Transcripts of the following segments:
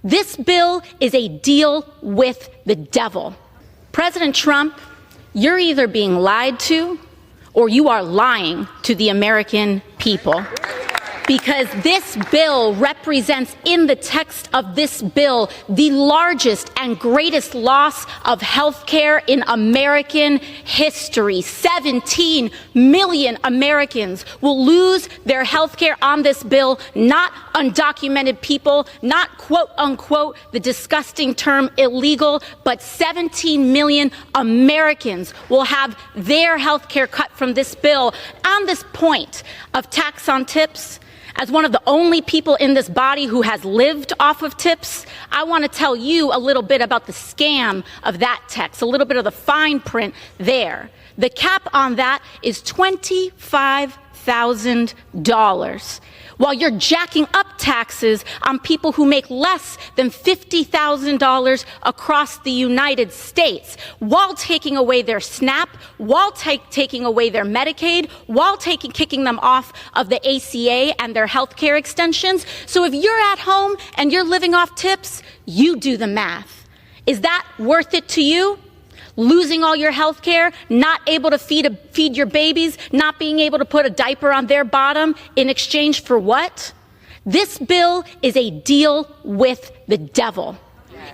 This bill is a deal with the devil. President Trump, you're either being lied to or you are lying to the American people. Because this bill represents, in the text of this bill, the largest and greatest loss of health care in American history. 17 million Americans will lose their health care on this bill, not undocumented people, not quote unquote the disgusting term illegal, but 17 million Americans will have their health care cut from this bill. On this point of tax on tips, as one of the only people in this body who has lived off of tips, I want to tell you a little bit about the scam of that text, a little bit of the fine print there. The cap on that is $25,000, while you're jacking up taxes on people who make less than $50,000 across the United States, while taking away their SNAP, while taking away their Medicaid, while kicking them off of the ACA and their health care extensions. So if you're at home and you're living off tips, you do the math. Is that worth it to you? Losing all your health care, not able to feed your babies, not being able to put a diaper on their bottom in exchange for what? This bill is a deal with the devil.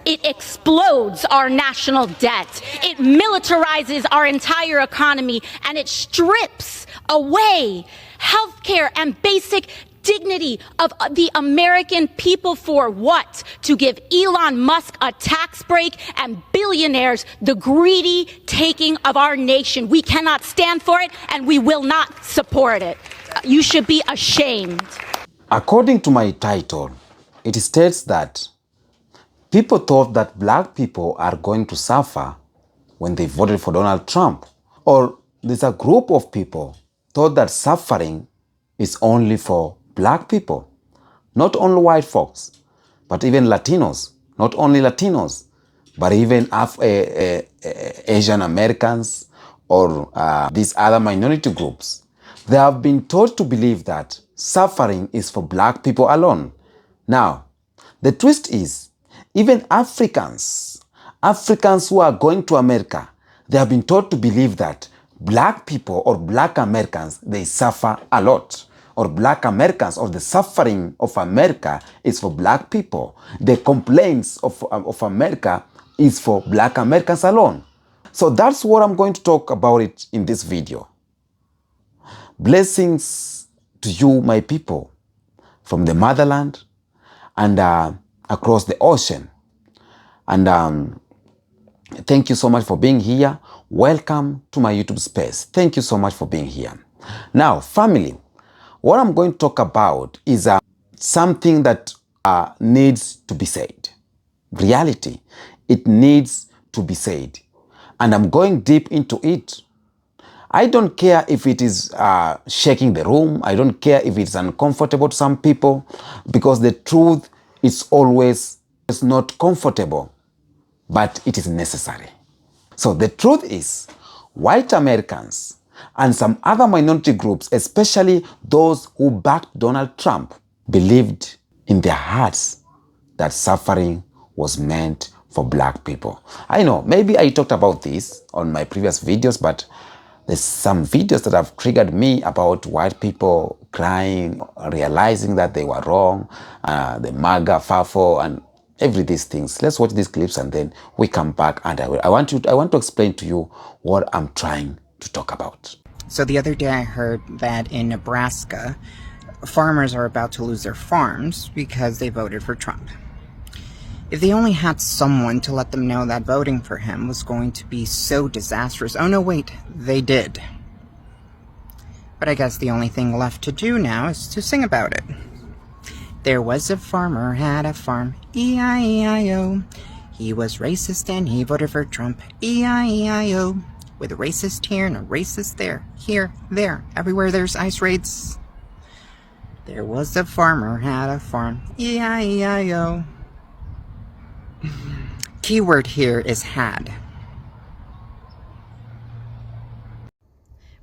It explodes our national debt. It militarizes our entire economy, and it strips away health care and basic dignity of the American people. For what? To give Elon Musk a tax break and billionaires the greedy taking of our nation. We cannot stand for it, and we will not support it. You should be ashamed. According to my title, it states that people thought that black people are going to suffer when they voted for Donald Trump. Or there's a group of people thought that suffering is only for black people, not only white folks, but even Latinos, not only Latinos, but even Asian Americans or these other minority groups. They have been taught to believe that suffering is for black people alone. Now, the twist is, even Africans who are going to America, they have been taught to believe that black people or black Americans, they suffer a lot. Or black Americans, or the suffering of America is for black people. The complaints of America is for black Americans alone. So that's what I'm going to talk about it in this video. Blessings to you, my people, from the motherland and across the ocean. And thank you so much for being here. Welcome to my YouTube space. Thank you so much for being here. Now, family, what I'm going to talk about is something that needs to be said. Reality, it needs to be said. And I'm going deep into it. I don't care if it is shaking the room. I don't care if it's uncomfortable to some people, because the truth is always not comfortable, but it is necessary. So the truth is, white Americans and some other minority groups, especially those who backed Donald Trump, believed in their hearts that suffering was meant for black people. I know, maybe I talked about this on my previous videos, but there's some videos that have triggered me about white people crying, realizing that they were wrong, the MAGA, FAFO, and every these things. Let's watch these clips and then we come back, and I want to explain to you what I'm trying to talk about. So the other day I heard that in Nebraska, farmers are about to lose their farms because they voted for Trump. If they only had someone to let them know that voting for him was going to be so disastrous. Oh no, wait, they did. But I guess the only thing left to do now is to sing about it. There was a farmer had a farm, E-I-E-I-O. He was racist and he voted for Trump, E-I-E-I-O. With a racist here and a racist there, here, there, everywhere there's ICE raids. There was a farmer had a farm, E-I-E-I-O. Keyword here is had.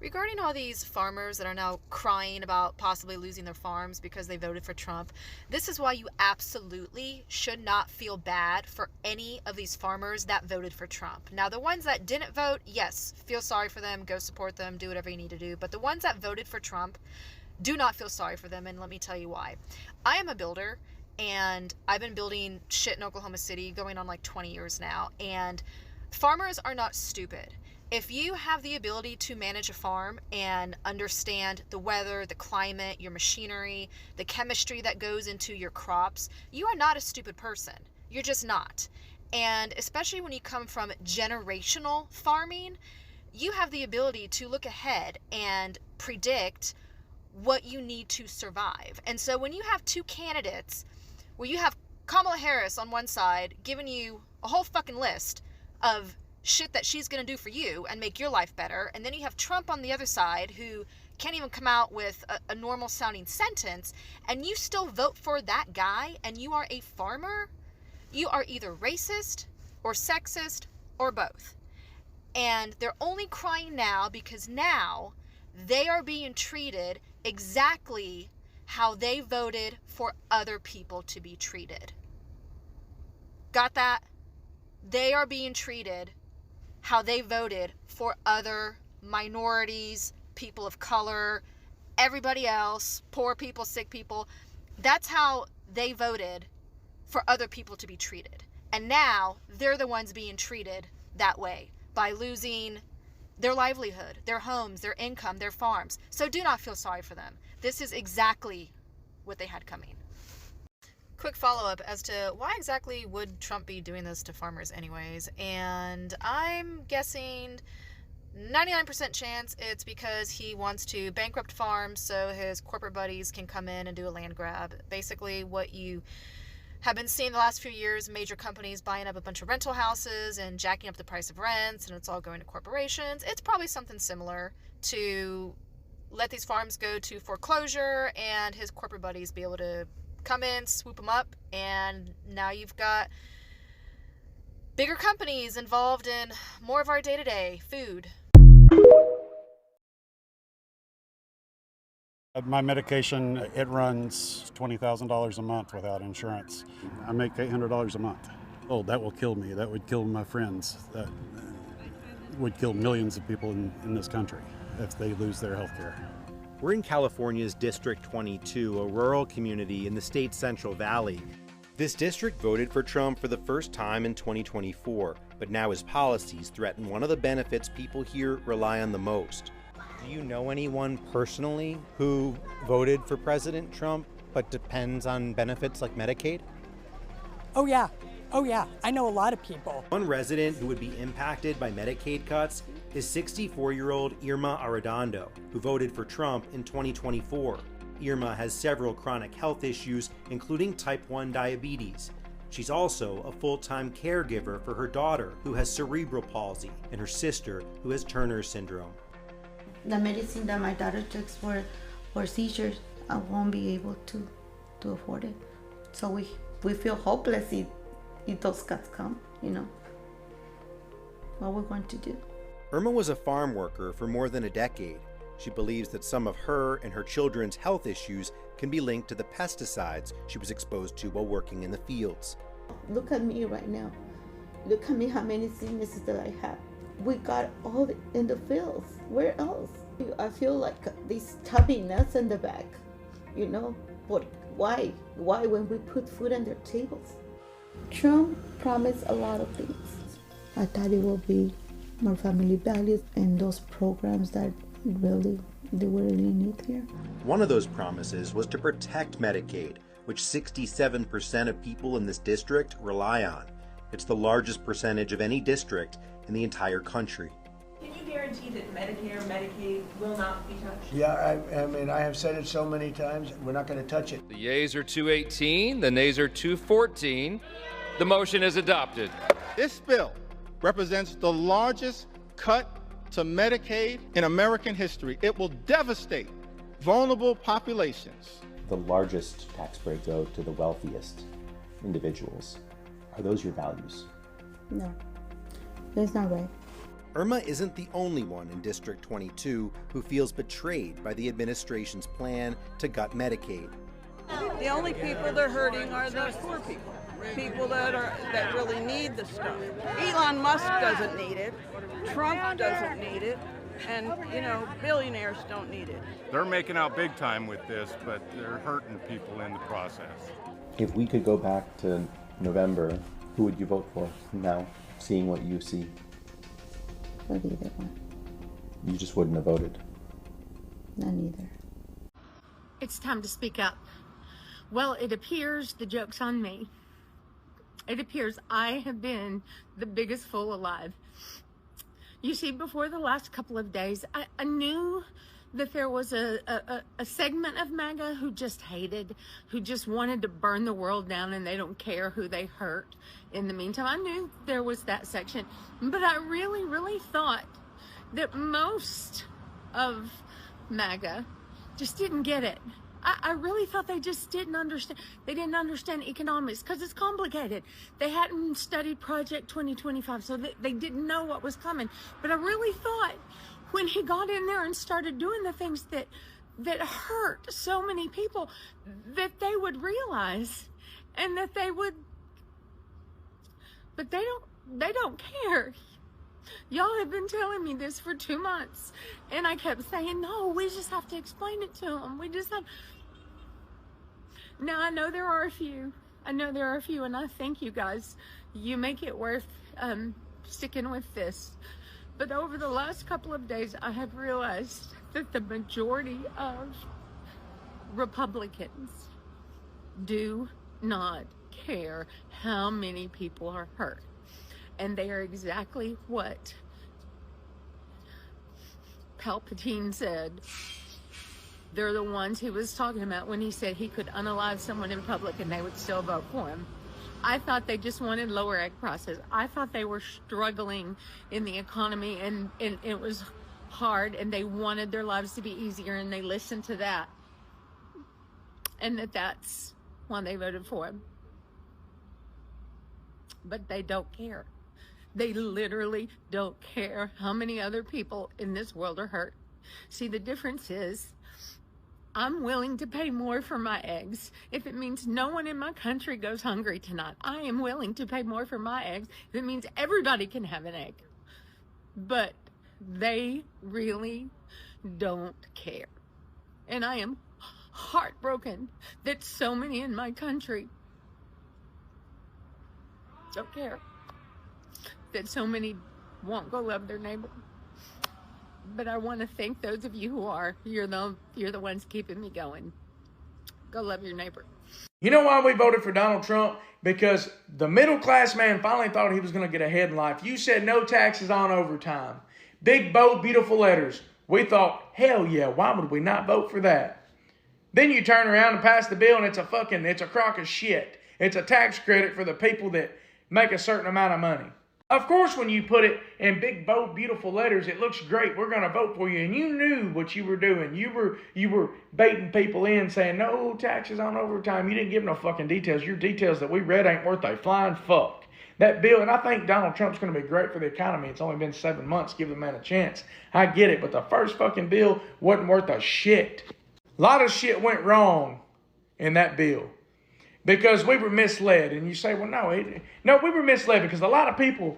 Regarding all these farmers that are now crying about possibly losing their farms because they voted for Trump, this is why you absolutely should not feel bad for any of these farmers that voted for Trump. Now, the ones that didn't vote, yes, feel sorry for them, go support them, do whatever you need to do. But the ones that voted for Trump, do not feel sorry for them, and let me tell you why. I am a builder, and I've been building shit in Oklahoma City going on like 20 years now, and farmers are not stupid. If you have the ability to manage a farm and understand the weather, the climate, your machinery, the chemistry that goes into your crops, you are not a stupid person. You're just not. And especially when you come from generational farming, you have the ability to look ahead and predict what you need to survive. And so when you have two candidates where you have Kamala Harris on one side giving you a whole fucking list of shit that she's going to do for you and make your life better, and then you have Trump on the other side who can't even come out with a normal sounding sentence, and you still vote for that guy, and you are a farmer, you are either racist or sexist or both. And they're only crying now because now they are being treated exactly how they voted for other people to be treated. Got that? They are being treated how they voted for other minorities, people of color, everybody else, poor people, sick people. That's how they voted for other people to be treated. And now they're the ones being treated that way by losing their livelihood, their homes, their income, their farms. So do not feel sorry for them. This is exactly what they had coming. Quick follow-up as to why exactly would Trump be doing this to farmers anyways, and I'm guessing 99% chance it's because he wants to bankrupt farms so his corporate buddies can come in and do a land grab. Basically what you have been seeing the last few years, major companies buying up a bunch of rental houses and jacking up the price of rents, and it's all going to corporations. It's probably something similar to let these farms go to foreclosure and his corporate buddies be able to come in, swoop them up, and now you've got bigger companies involved in more of our day-to-day food. My medication, it runs $20,000 a month without insurance. I make $800 a month. Oh, that will kill me. That would kill my friends. That would kill millions of people in this country if they lose their health care. We're in California's District 22, a rural community in the state's Central Valley. This district voted for Trump for the first time in 2024, but now his policies threaten one of the benefits people here rely on the most. Do you know anyone personally who voted for President Trump but depends on benefits like Medicaid? Oh yeah, I know a lot of people. One resident who would be impacted by Medicaid cuts is 64-year-old Irma Arredondo, who voted for Trump in 2024. Irma has several chronic health issues, including type 1 diabetes. She's also a full-time caregiver for her daughter, who has cerebral palsy, and her sister, who has Turner syndrome. The medicine that my daughter takes for seizures, I won't be able to afford it. So we feel hopeless if those cuts come, you know. What we're going to do. Irma was a farm worker for more than a decade. She believes that some of her and her children's health issues can be linked to the pesticides she was exposed to while working in the fields. Look at me right now. Look at me, how many sicknesses that I have. We got all in the fields. Where else? I feel like this tubbiness in the back, you know. But why? Why when we put food on their tables? Trump promised a lot of things. I thought it would be more family values and those programs that we really need here. One of those promises was to protect Medicaid, which 67% of people in this district rely on. It's the largest percentage of any district in the entire country. Can you guarantee that Medicare, Medicaid will not be touched? Yeah, I mean, I have said it so many times, we're not going to touch it. The yeas are 218, the nays are 214. The motion is adopted. This bill represents the largest cut to Medicaid in American history. It will devastate vulnerable populations. The largest tax break go to the wealthiest individuals. Are those your values? No, that's not right. Irma isn't the only one in District 22 who feels betrayed by the administration's plan to gut Medicaid. The only people that are hurting are the poor people. People that really need the stuff. Elon Musk doesn't need it. Trump doesn't need it. And, billionaires don't need it. They're making out big time with this, but they're hurting people in the process. If we could go back to November, who would you vote for now, seeing what you see? For either one. You just wouldn't have voted. None either. It's time to speak up. Well, it appears the joke's on me. It appears I have been the biggest fool alive. You see, before the last couple of days, I knew that there was a segment of MAGA who just hated, who just wanted to burn the world down, and they don't care who they hurt. In the meantime, I knew there was that section, but I really, really thought that most of MAGA just didn't get it. I really thought they just didn't understand. They didn't understand economics because it's complicated. They hadn't studied Project 2025, so they didn't know what was coming. But I really thought when he got in there and started doing the things that hurt so many people, that they would realize, and that they would. But they don't care. Y'all have been telling me this for 2 months, and I kept saying, no, we just have to explain it to them. We just have. Now, I know there are a few, and I thank you guys. You make it worth sticking with this. But over the last couple of days, I have realized that the majority of Republicans do not care how many people are hurt. And they are exactly what Palpatine said. They're the ones he was talking about when he said he could unalive someone in public and they would still vote for him. I thought they just wanted lower egg prices. I thought they were struggling in the economy and it was hard and they wanted their lives to be easier, and they listened to that. And that's why they voted for him. But they don't care. They literally don't care how many other people in this world are hurt. See, the difference is I'm willing to pay more for my eggs if it means no one in my country goes hungry tonight. I am willing to pay more for my eggs if it means everybody can have an egg. But they really don't care. And I am heartbroken that so many in my country don't care. That so many won't go love their neighbor. But I want to thank those of you who are. You're the ones keeping me going. Go love your neighbor. You know why we voted for Donald Trump? Because the middle class man finally thought he was going to get ahead in life. You said no taxes on overtime. Big, bold, beautiful letters. We thought, hell yeah, why would we not vote for that? Then you turn around and pass the bill and it's a crock of shit. It's a tax credit for the people that make a certain amount of money. Of course, when you put it in big, bold, beautiful letters, it looks great. We're going to vote for you. And you knew what you were doing. You were baiting people in, saying, no taxes on overtime. You didn't give no fucking details. Your details that we read ain't worth a flying fuck. That bill, and I think Donald Trump's going to be great for the economy. It's only been 7 months. Give the man a chance. I get it. But the first fucking bill wasn't worth a shit. A lot of shit went wrong in that bill. Because we were misled. And you say, well, no, we were misled because a lot of people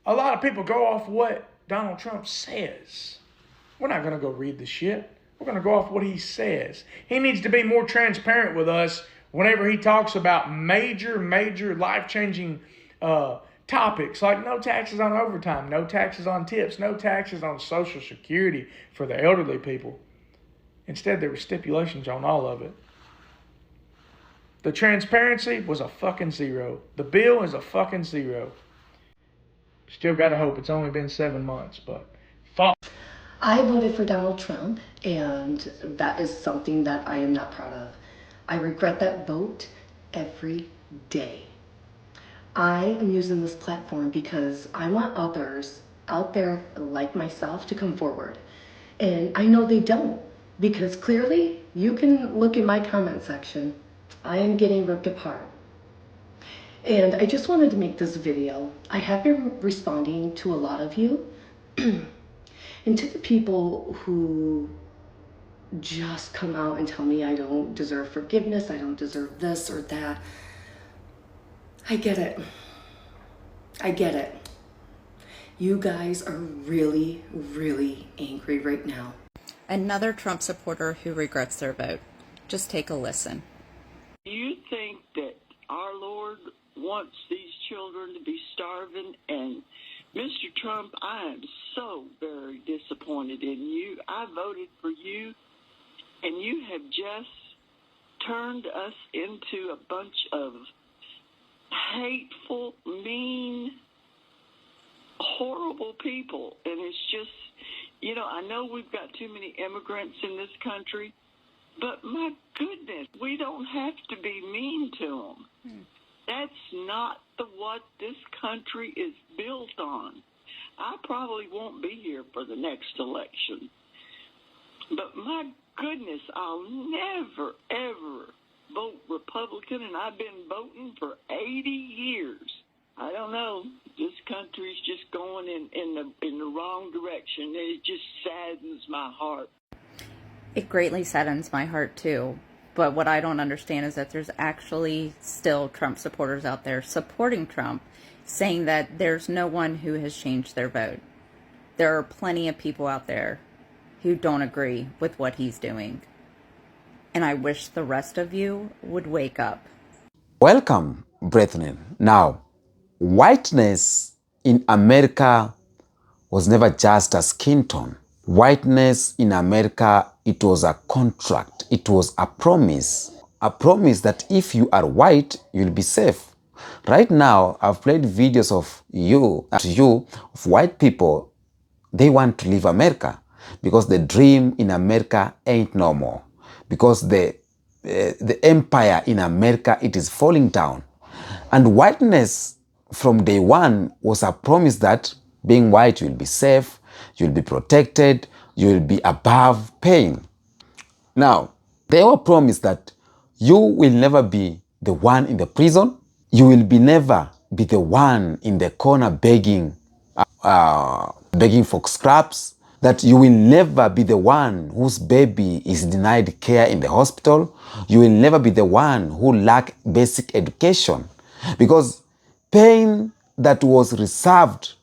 go off what Donald Trump says. We're not going to go read the shit. We're going to go off what he says. He needs to be more transparent with us whenever he talks about major life-changing topics like no taxes on overtime, no taxes on tips, no taxes on Social Security for the elderly people. Instead, there were stipulations on all of it. The transparency was a fucking zero. The bill is a fucking zero. Still gotta hope it's only been 7 months, but fuck. I voted for Donald Trump, and that is something that I am not proud of. I regret that vote every day. I am using this platform because I want others out there like myself to come forward. And I know they don't, because clearly you can look in my comment section. I am getting ripped apart. And I just wanted to make this video. I have been responding to a lot of you, And to the people who just come out and tell me I don't deserve forgiveness, I don't deserve this or that, I get it. I get it. You guys are really, really angry right now. Another Trump supporter who regrets their vote. Just take a listen. Do you think that our Lord wants these children to be starving? And Mr. Trump, I am so very disappointed in you. I voted for you, and you have just turned us into a bunch of hateful, mean, horrible people. And it's just, you know, I know we've got too many immigrants in this country, but my goodness, we don't have to be mean to them. That's not what this country is built on. I probably won't be here for the next election. But my goodness, I'll never, ever vote Republican, and I've been voting for 80 years. I don't know. This country's just going in the wrong direction. It just saddens my heart. It greatly saddens my heart too. But what I don't understand is that there's actually still Trump supporters out there supporting Trump, saying that there's no one who has changed their vote. There are plenty of people out there who don't agree with what he's doing. And I wish the rest of you would wake up. Welcome, brethren. Now, whiteness in America was never just a skin tone. Whiteness in America, it was a contract. It was a promise. A promise that if you are white, you'll be safe. Right now, I've played videos of of white people. They want to leave America because the dream in America ain't no more. Because the empire in America, it is falling down. And whiteness from day one was a promise that being white, you'll be safe, you'll be protected, you'll be above pain. Now, they were promised that you will never be the one in the prison, you will never be the one in the corner begging for scraps, that you will never be the one whose baby is denied care in the hospital, you will never be the one who lack basic education. Because pain that was reserved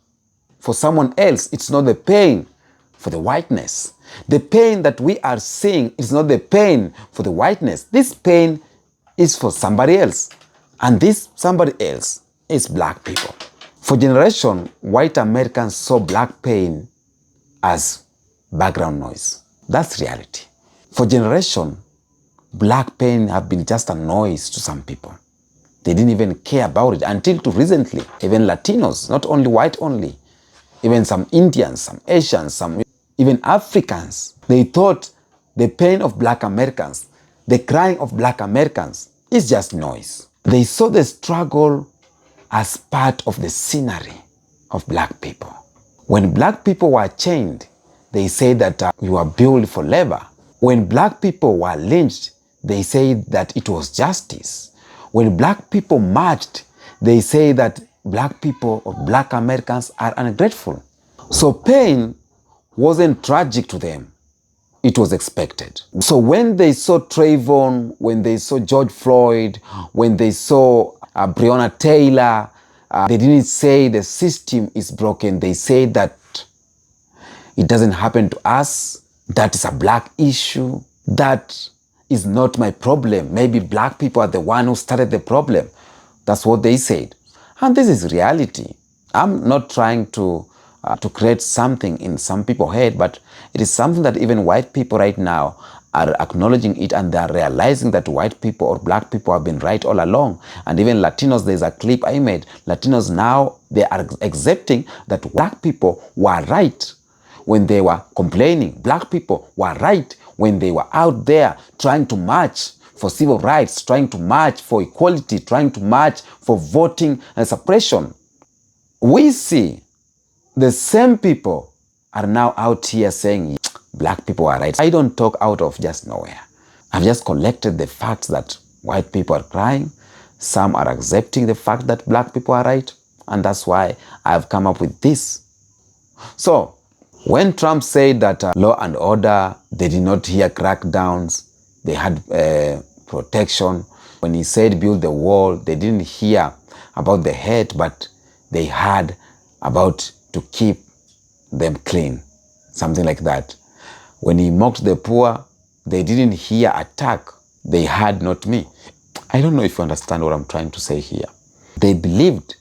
for someone else, it's not the pain for the whiteness. The pain that we are seeing is not the pain for the whiteness. This pain is for somebody else. And this somebody else is black people. For generations, white Americans saw black pain as background noise. That's reality. For generations, black pain have been just a noise to some people. They didn't even care about it until to recently. Even Latinos, not only white only, even some Indians, some Asians, even Africans, they thought the pain of black Americans, the crying of black Americans is just noise. They saw the struggle as part of the scenery of black people. When black people were chained, they said that you were built for labor. When black people were lynched, they said that it was justice. When black people marched, they say that black people or black Americans are ungrateful. So pain wasn't tragic to them. It was expected. So when they saw Trayvon, when they saw George Floyd, when they saw Breonna Taylor, they didn't say the system is broken. They said that it doesn't happen to us. That is a black issue. That is not my problem. Maybe black people are the one who started the problem. That's what they said. And this is reality. I'm not trying to create something in some people's head, but it is something that even white people right now are acknowledging it, and they are realizing that white people or black people have been right all along. And even Latinos, there's a clip I made. Latinos now, they are accepting that black people were right when they were complaining. Black people were right when they were out there trying to march for civil rights, trying to march for equality, trying to march for voting and suppression. We see the same people are now out here saying black people are right. I don't talk out of just nowhere. I've just collected the facts that white people are crying. Some are accepting the fact that black people are right. And that's why I've come up with this. So When Trump said that law and order, they did not hear crackdowns, they had protection. When he said build the wall, they didn't hear about the hate, but they heard about to keep them clean, something like that. When he mocked the poor, they didn't hear attack, they heard not me. I don't know if you understand what I'm trying to say here. They believed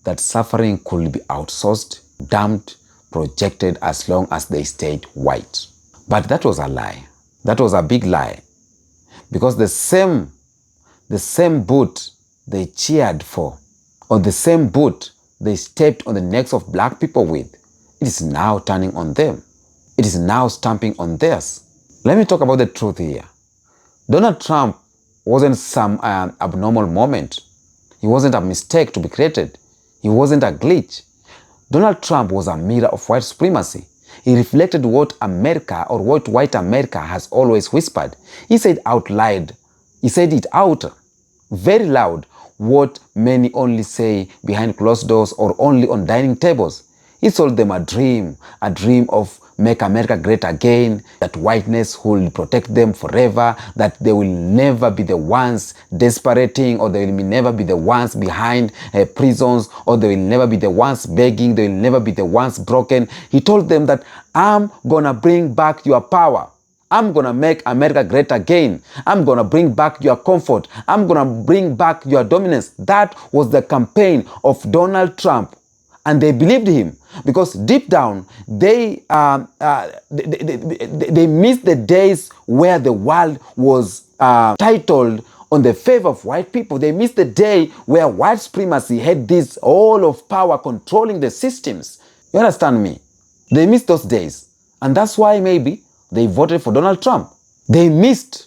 that suffering could be outsourced, dumped, projected as long as they stayed white. But that was a lie. That was a big lie. Because the same boot they cheered for, or the same boot they stepped on the necks of black people with, it is now turning on them. It is now stamping on theirs. Let me talk about the truth here. Donald Trump wasn't some abnormal moment. He wasn't a mistake to be created. He wasn't a glitch. Donald Trump was a mirror of white supremacy. He reflected what America, or what white America, has always whispered. He said out loud, he said it out very loud, what many only say behind closed doors or only on dining tables. He sold them a dream of make America great again, that whiteness will protect them forever, that they will never be the ones desperating, or they will never be the ones behind prisons, or they will never be the ones begging, they will never be the ones broken. He told them that I'm gonna bring back your power. I'm gonna make America great again. I'm gonna bring back your comfort. I'm gonna bring back your dominance. That was the campaign of Donald Trump. And they believed him because deep down they missed the days where the world was titled on the favor of white people. They missed the day where white supremacy had this all of power controlling the systems. You understand me? They missed those days. And that's why maybe they voted for Donald Trump. They missed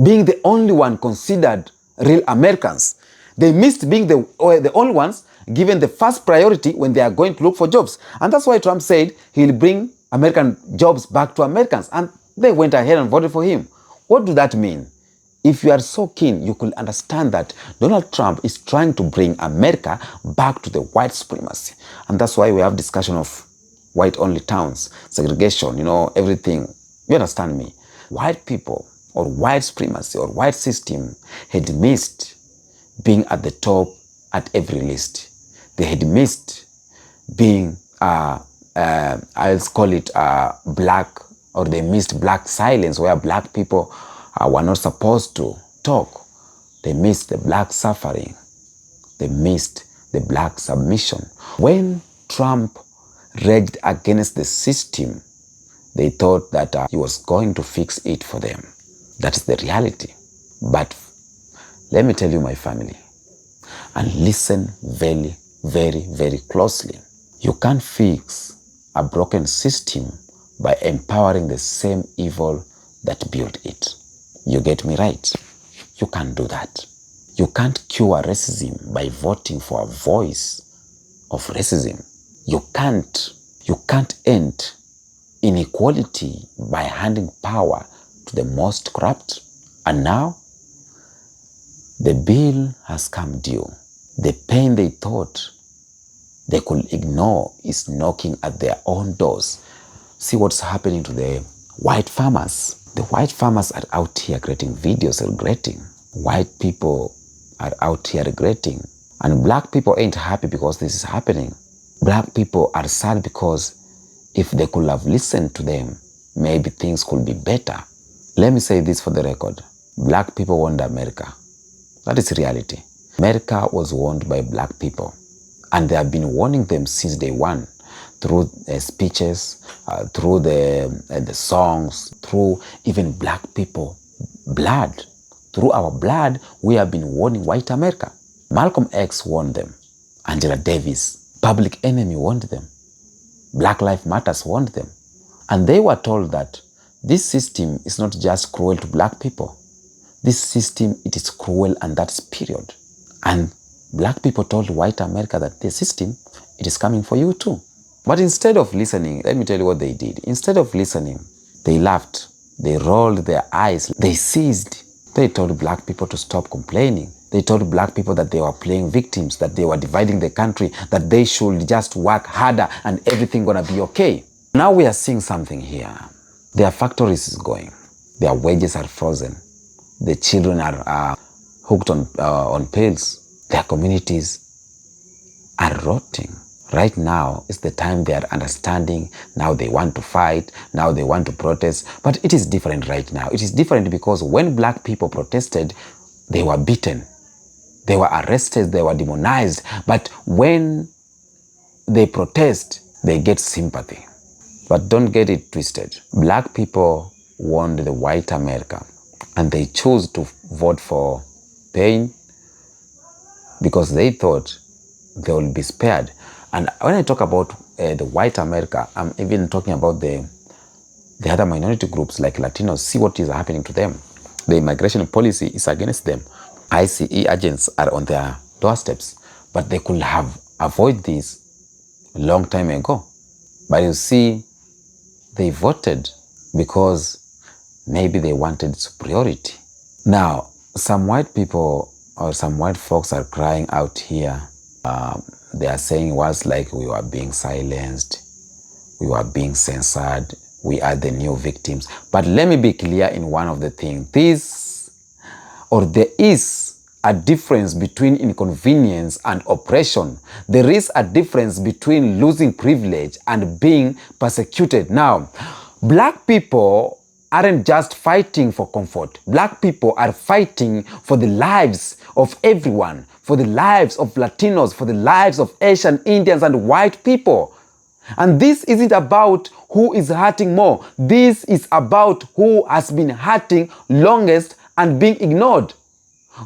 being the only one considered real Americans. They missed being the only ones given the first priority when they are going to look for jobs. And that's why Trump said he'll bring American jobs back to Americans. And they went ahead and voted for him. What does that mean? If you are so keen, you could understand that Donald Trump is trying to bring America back to the white supremacy. And that's why we have discussion of white-only towns, segregation, everything. You understand me? White people, or white supremacy, or white system had missed being at the top at every list. They had missed being, I'll call it black, or they missed black silence, where black people were not supposed to talk. They missed the black suffering. They missed the black submission. When Trump raged against the system, they thought that he was going to fix it for them. That is the reality. But let me tell you, my family, and listen very, very, very closely. You can't fix a broken system by empowering the same evil that built it. You get me right? You can't do that. You can't cure racism by voting for a voice of racism. You can't end inequality by handing power to the most corrupt. And now, the bill has come due. The pain they thought they could ignore is knocking at their own doors. See what's happening to the white farmers. The white farmers are out here creating videos regretting. White people are out here regretting. And black people ain't happy because this is happening. Black people are sad because if they could have listened to them, maybe things could be better. Let me say this for the record. Black people want America. That is reality. America was warned by black people. And they have been warning them since day one. Through speeches, through the songs, through even black people blood. Through our blood, we have been warning white America. Malcolm X warned them. Angela Davis, Public Enemy, warned them. Black Lives Matter warned them. And they were told that this system is not just cruel to black people. This system, it is cruel, and that's period. And black people told white America that the system, it is coming for you too. But instead of listening, let me tell you what they did. Instead of listening, they laughed. They rolled their eyes. They seized. They told black people to stop complaining. They told black people that they were playing victims, that they were dividing the country, that they should just work harder and everything gonna be okay. Now we are seeing something here. Their factories is going. Their wages are frozen. The children are hooked on pills. Their communities are rotting. Right now is the time they are understanding. Now they want to fight. Now they want to protest. But it is different right now. It is different because when black people protested, they were beaten. They were arrested. They were demonized. But when they protest, they get sympathy. But don't get it twisted. Black people want the white America, and they chose to vote for pain because they thought they will be spared. And when I talk about the white America, I'm even talking about the other minority groups like Latinos. See what is happening to them. The immigration policy is against them. ICE agents are on their doorsteps, but they could have avoided this a long time ago. But you see, they voted because maybe they wanted superiority. Now, some white people or some white folks are crying out here. They are saying words like, we were being silenced, we were being censored, we are the new victims. But let me be clear in one of the things. There is a difference between inconvenience and oppression. There is a difference between losing privilege and being persecuted. Now, black people aren't just fighting for comfort. Black people are fighting for the lives of everyone, for the lives of Latinos, for the lives of Asian, Indians, and white people. And this isn't about who is hurting more. This is about who has been hurting longest and being ignored.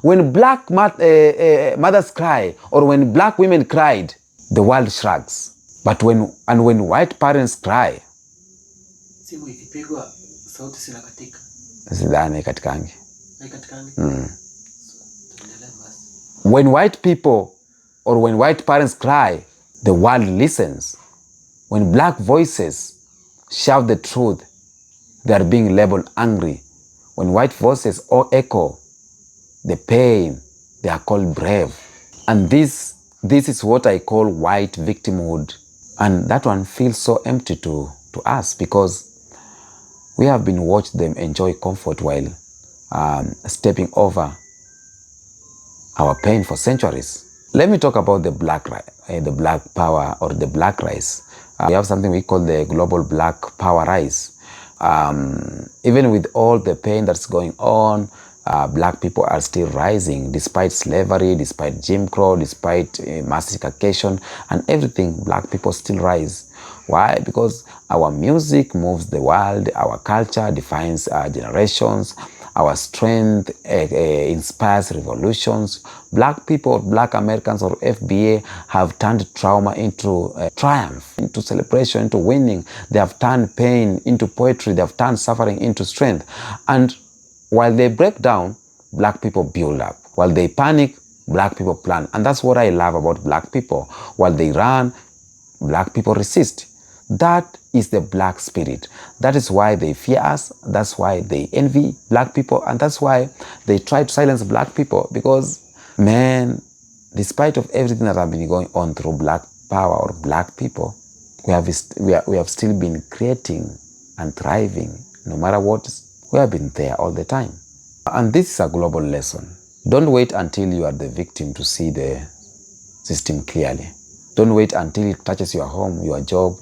When black mothers cry, or when black women cried, the world shrugs. But when white parents cry, sidhani katikangi. When white people or when white parents cry, the world listens. When black voices shout the truth, they are being labeled angry. When white voices all echo the pain, they are called brave. And this is what I call white victimhood. And that one feels so empty to us because we have been watching them enjoy comfort while stepping over our pain for centuries. Let me talk about the black power or the black rise. We have something we call the global black power rise. Even with all the pain that's going on, black people are still rising despite slavery, despite Jim Crow, despite massification and everything. Black people still rise. Why? Because our music moves the world, our culture defines generations, our strength inspires revolutions. Black people, black Americans or FBA have turned trauma into triumph, into celebration, into winning. They have turned pain into poetry. They have turned suffering into strength. And while they break down, black people build up. While they panic, black people plan. And that's what I love about black people. While they run, black people resist. That is the black spirit. That is why they fear us. That's why they envy black people. And that's why they try to silence black people. Because, man, despite of everything that has been going on through black power or black people, we have still been creating and thriving. No matter what, we have been there all the time. And this is a global lesson. Don't wait until you are the victim to see the system clearly. Don't wait until it touches your home, your job,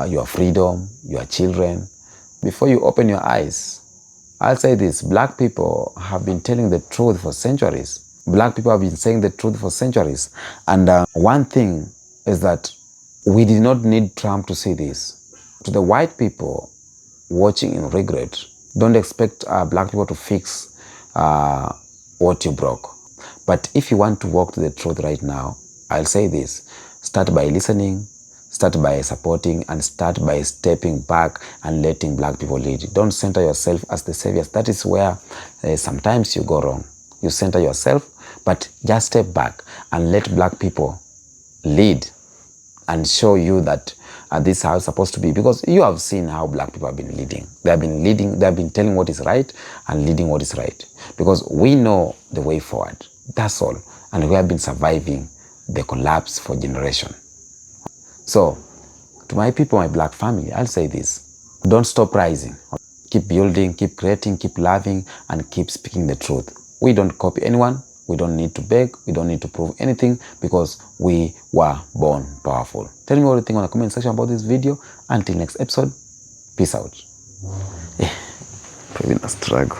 your freedom, your children, before you open your eyes. I'll say this, black people have been telling the truth for centuries. Black people have been saying the truth for centuries. And one thing is that we did not need Trump to see this. To the white people watching in regret, don't expect black people to fix what you broke. But if you want to walk to the truth right now, I'll say this. Start by listening, start by supporting, and start by stepping back and letting black people lead. Don't center yourself as the saviors. That is where sometimes you go wrong. You center yourself, but just step back and let black people lead and show you that this is how it's supposed to be. Because you have seen how black people have been leading. They have been leading, they have been telling what is right and leading what is right. Because we know the way forward. That's all. And we have been surviving the collapse for generations. So, To my people, my black family, I'll say this. Don't stop rising. Keep building, keep creating, keep loving, and keep speaking the truth. We don't copy anyone. We don't need to beg. We don't need to prove anything because we were born powerful. Tell me what you think on the comment section about this video. Until next episode, peace out. Probably a struggle.